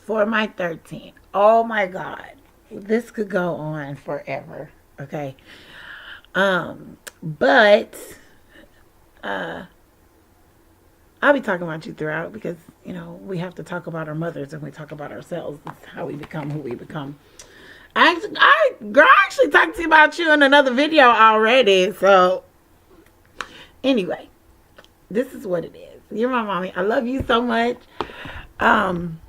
for my 13th. Oh my God. This could go on forever. Okay. But I'll be talking about you throughout because, we have to talk about our mothers and we talk about ourselves. It's how we become who we become. Girl, I actually talked to you about you in another video already. So, anyway, this is what it is. You're my mommy. I love you so much. Um,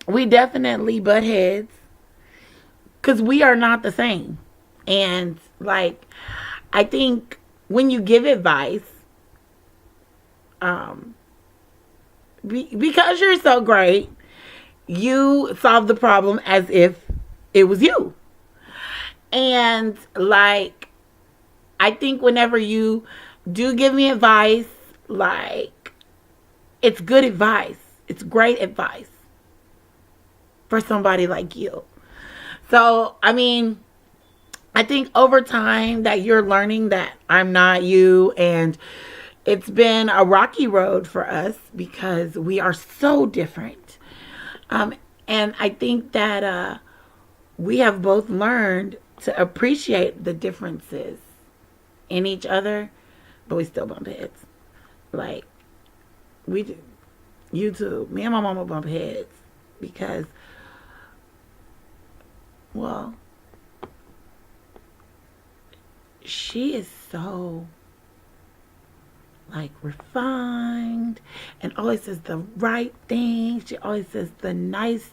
we definitely butt heads because we are not the same. And, like, I think when you give advice, um, because you're so great, you solve the problem as if it was you. And like, I think whenever you do give me advice, like, it's good advice. It's great advice for somebody like you. So, I mean, I think over time that you're learning that I'm not you, and it's been a rocky road for us because we are so different. Um, and I think that we have both learned to appreciate the differences in each other, but we still bump heads. Like, we do. You too. Me and my mama bump heads because, well, she is so, like, refined and always says the right thing. She always says the nice.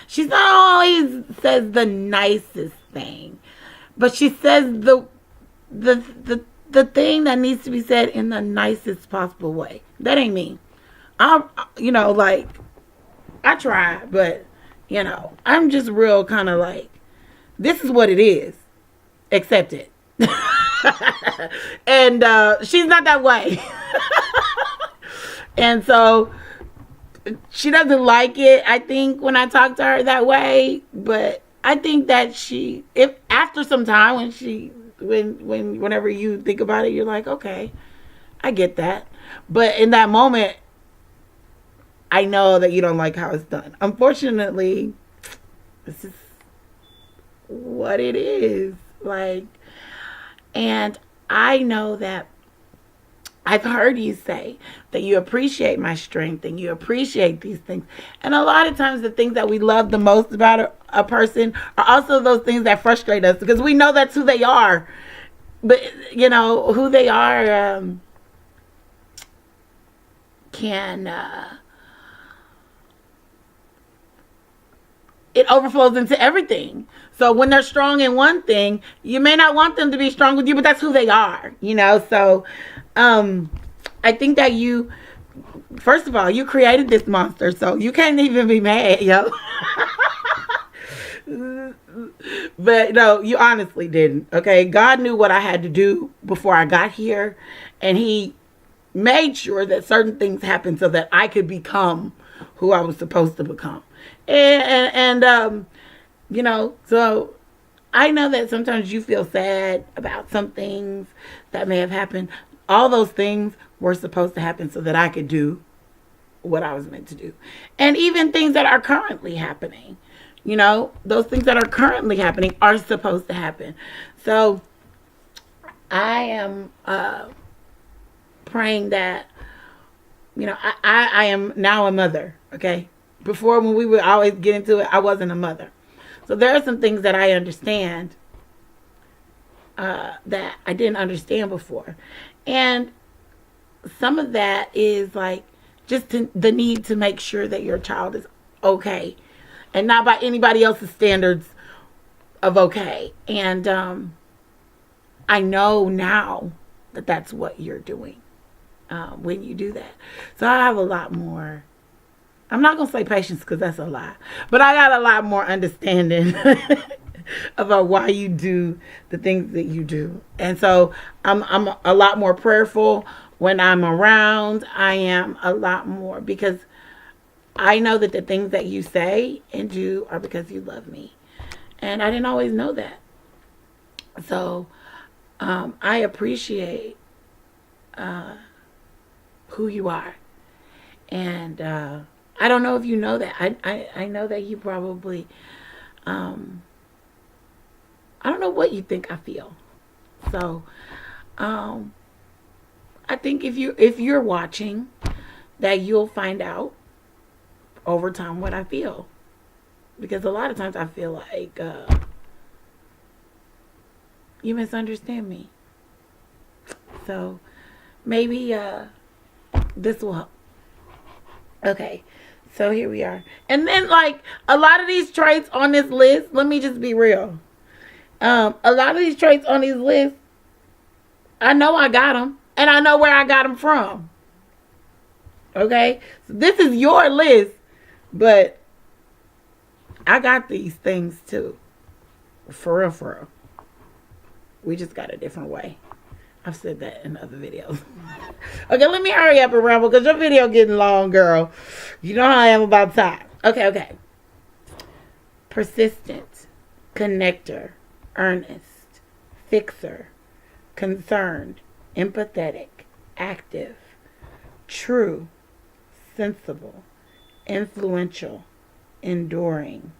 She's not always says the nicest thing, but she says the the thing that needs to be said in the nicest possible way. That ain't me. Like, I try, but I'm just real kind of like, this is what it is. Accept it. And she's not that way. And so she doesn't like it, I think, when I talk to her that way. But I think that if after some time, whenever you think about it, you're like, okay, I get that. But in that moment, I know that you don't like how it's done. Unfortunately, this is what it is. Like, and I know that I've heard you say that you appreciate my strength and you appreciate these things. And a lot of times the things that we love the most about a person are also those things that frustrate us because we know that's who they are. But, who they are can, it overflows into everything. So when they're strong in one thing, you may not want them to be strong with you, but that's who they are, So, I think that first of all, you created this monster, so you can't even be mad, yo. But no, you honestly didn't. Okay, God knew what I had to do before I got here, and He made sure that certain things happened so that I could become who I was supposed to become. So I know that sometimes you feel sad about some things that may have happened. All those things were supposed to happen so that I could do what I was meant to do. And even things that are currently happening, those things that are currently happening are supposed to happen. So I am praying that, I am now a mother, okay? Before, when we would always get into it, I wasn't a mother. So there are some things that I understand that I didn't understand before. And some of that is like just the need to make sure that your child is okay and not by anybody else's standards of okay. And I know now that that's what you're doing when you do that. So I have a lot more. I'm not going to say patience because that's a lie. But I got a lot more understanding about why you do the things that you do. And so I'm a lot more prayerful when I'm around. I am a lot more because I know that the things that you say and do are because you love me. And I didn't always know that. So I appreciate who you are. And I don't know if you know that. I know that you probably, I don't know what you think I feel. So, um, I think if you're watching, that you'll find out over time what I feel. Because a lot of times I feel like you misunderstand me. So maybe this will help. Okay. So here we are. And then like a lot of these traits on this list, let me just be real. A lot of these traits on these lists, I know I got them. And I know where I got them from. Okay? So this is your list. But I got these things too. For real, for real. We just got a different way. I've said that in other videos. Okay, let me hurry up and ramble because your video getting long, girl. You know how I am about time. Okay. Persistent, connector, earnest, fixer, concerned, empathetic, active, true, sensible, influential, enduring,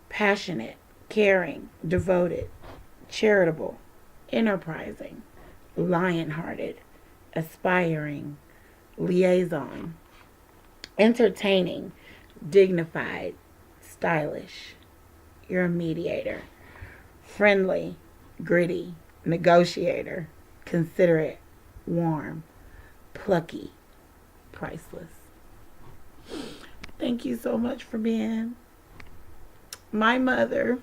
passionate, caring, devoted, charitable, enterprising, lion-hearted, aspiring, liaison, entertaining, dignified, stylish. You're a mediator. Friendly, gritty, negotiator, considerate, warm, plucky, priceless. Thank you so much for being my mother.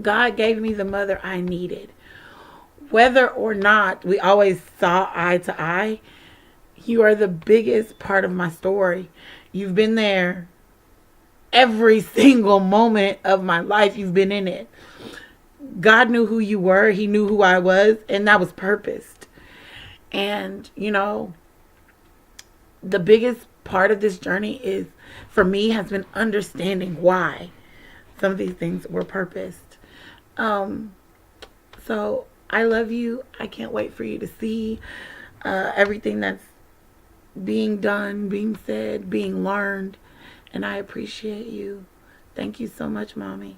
God gave me the mother I needed. Whether or not we always saw eye to eye, you are the biggest part of my story. You've been there every single moment of my life. You've been in it. God knew who you were. He knew who I was. And that was purposed. And, you know, the biggest part of this journey is, for me, has been understanding why some of these things were purposed. So I love you. I can't wait for you to see everything that's being done, being said, being learned. And I appreciate you. Thank you so much, Mommy.